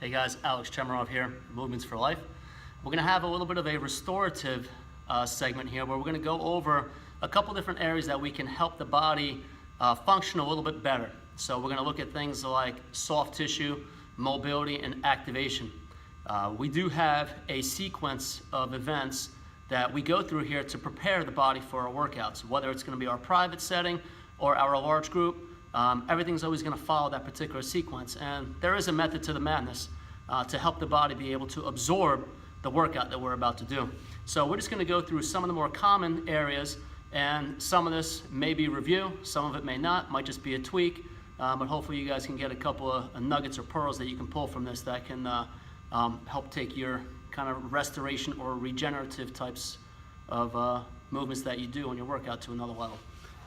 Hey guys, Alex Chemarov here, Movements for Life. We're going to have a little bit of a restorative segment here where we're going to go over a couple different areas that we can help the body function a little bit better. So we're going to look at things like soft tissue, mobility, and activation. We do have a sequence of events that we go through here to prepare the body for our workouts, whether it's going to be our private setting or our large group. Everything's always going to follow that particular sequence, and there is a method to the madness to help the body be able to absorb the workout that we're about to do. So we're just going to go through some of the more common areas, and some of this may be review, some of it may not, might just be a tweak, but hopefully you guys can get a couple of nuggets or pearls that you can pull from this that can help take your kind of restoration or regenerative types of movements that you do on your workout to another level.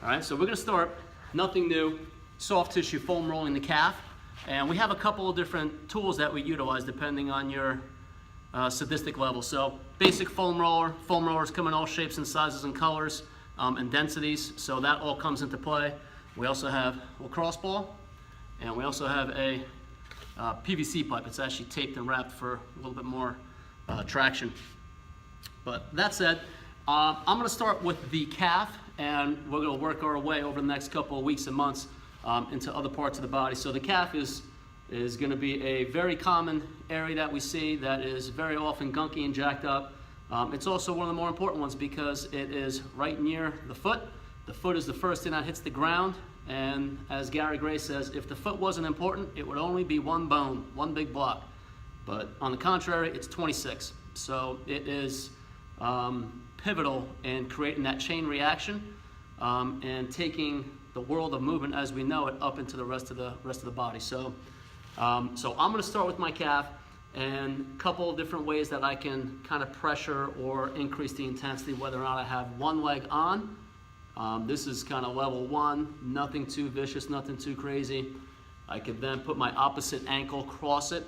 All right, so we're going to start, nothing new, soft tissue foam rolling the calf, and we have a couple of different tools that we utilize depending on your sadistic level. So basic foam rollers come in all shapes and sizes and colors and densities, so that all comes into play. We also have a lacrosse ball, and we also have a PVC pipe. It's actually taped and wrapped for a little bit more traction. But that said, I'm going to start with the calf, and we're going to work our way over the next couple of weeks and months into other parts of the body. So the calf is going to be a very common area that we see that is very often gunky and jacked up. It's also one of the more important ones because it is right near the foot. The foot is the first thing that hits the ground, and as Gary Gray says, if the foot wasn't important, it would only be one bone, one big block. But on the contrary, it's 26. So it is pivotal in creating that chain reaction and taking the world of movement as we know it up into the rest of the body. So I'm going to start with my calf, and a couple of different ways that I can kind of pressure or increase the intensity, whether or not I have one leg on. This is kind of level one, nothing too vicious, nothing too crazy. I could then put my opposite ankle, cross it,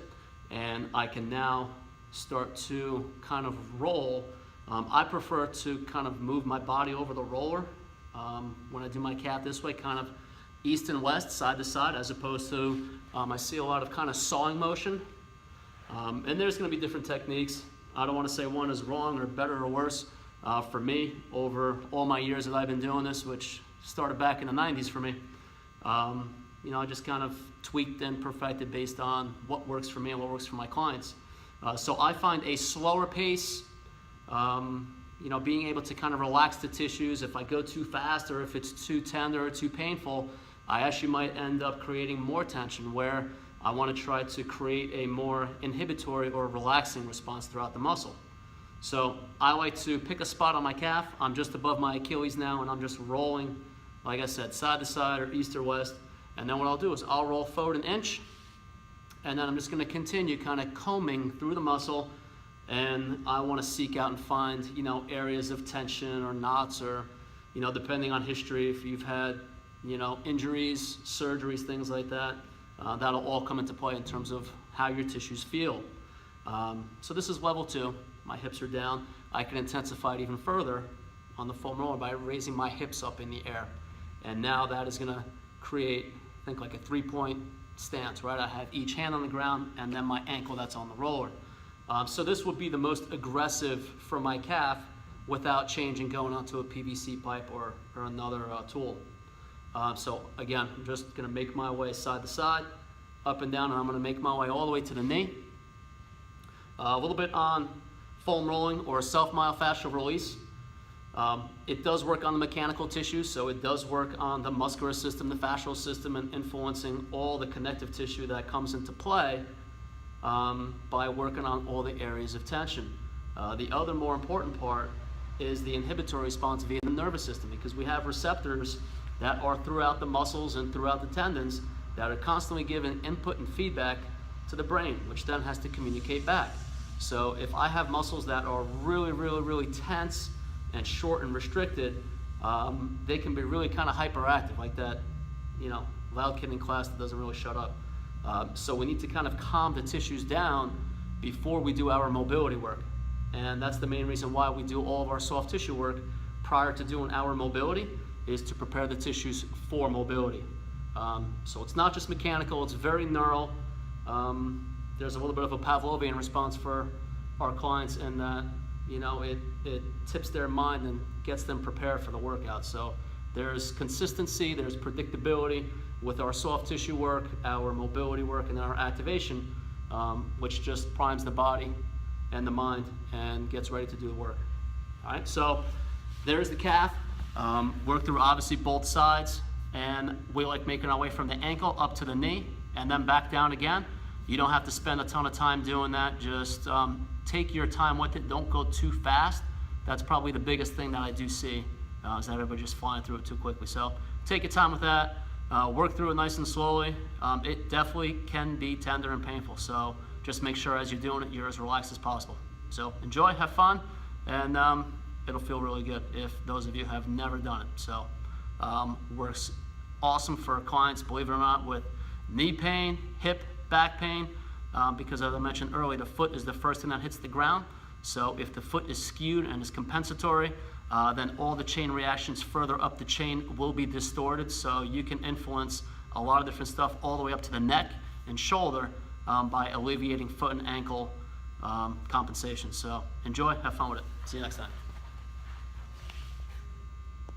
and I can now start to kind of roll. I prefer to kind of move my body over the roller when I do my calf this way, kind of east and west, side to side, as opposed to I see a lot of kind of sawing motion. And there's going to be different techniques. I don't want to say one is wrong or better or worse. For me, over all my years that I've been doing this, which started back in the 90s for me, I just kind of tweaked and perfected based on what works for me and what works for my clients. So I find a slower pace, being able to kind of relax the tissues. If I go too fast or if it's too tender or too painful, I actually might end up creating more tension, where I want to try to create a more inhibitory or relaxing response throughout the muscle. So I like to pick a spot on my calf. I'm just above my Achilles now, and I'm just rolling, like I said, side to side or east or west. And then what I'll do is I'll roll forward an inch, and then I'm just going to continue kind of combing through the muscle, and I want to seek out and find, areas of tension or knots, or, depending on history, if you've had, injuries, surgeries, things like that, that'll all come into play in terms of how your tissues feel. So this is level two. My hips are down. I can intensify it even further on the foam roller by raising my hips up in the air. And now that is going to create, think like a 3-point stance, right? I have each hand on the ground and then my ankle that's on the roller. So this would be the most aggressive for my calf without changing, going onto a PVC pipe or another tool. So again, I'm just going to make my way side to side, up and down, and I'm going to make my way all the way to the knee. A little bit on foam rolling or self-myofascial release. It does work on the mechanical tissues, so it does work on the muscular system, the fascial system, and influencing all the connective tissue that comes into play by working on all the areas of tension. The other more important part is the inhibitory response via the nervous system, because we have receptors that are throughout the muscles and throughout the tendons that are constantly giving input and feedback to the brain, which then has to communicate back. So if I have muscles that are really, really, really tense and short and restricted, they can be really kind of hyperactive, like that, loud kid in class that doesn't really shut up. So we need to kind of calm the tissues down before we do our mobility work. And that's the main reason why we do all of our soft tissue work prior to doing our mobility, is to prepare the tissues for mobility. So it's not just mechanical, it's very neural. there's a little bit of a Pavlovian response for our clients in that, you know, it tips their mind and gets them prepared for the workout. So there's consistency, there's predictability with our soft tissue work, our mobility work, and our activation, which just primes the body and the mind and gets ready to do the work. All right, so there's the calf. Work through obviously both sides, and we like making our way from the ankle up to the knee and then back down again. You don't have to spend a ton of time doing that. Just take your time with it. Don't go too fast. That's probably the biggest thing that I do see, is that everybody just flying through it too quickly. So take your time with that. Work through it nice and slowly. It definitely can be tender and painful. So just make sure as you're doing it, you're as relaxed as possible. So enjoy, have fun, and it'll feel really good if those of you have never done it. So works awesome for clients, believe it or not, with knee pain, hip, back pain, because as I mentioned earlier, the foot is the first thing that hits the ground. So if the foot is skewed and is compensatory, then all the chain reactions further up the chain will be distorted. So you can influence a lot of different stuff all the way up to the neck and shoulder by alleviating foot and ankle compensation. So enjoy, have fun with it. See you next time.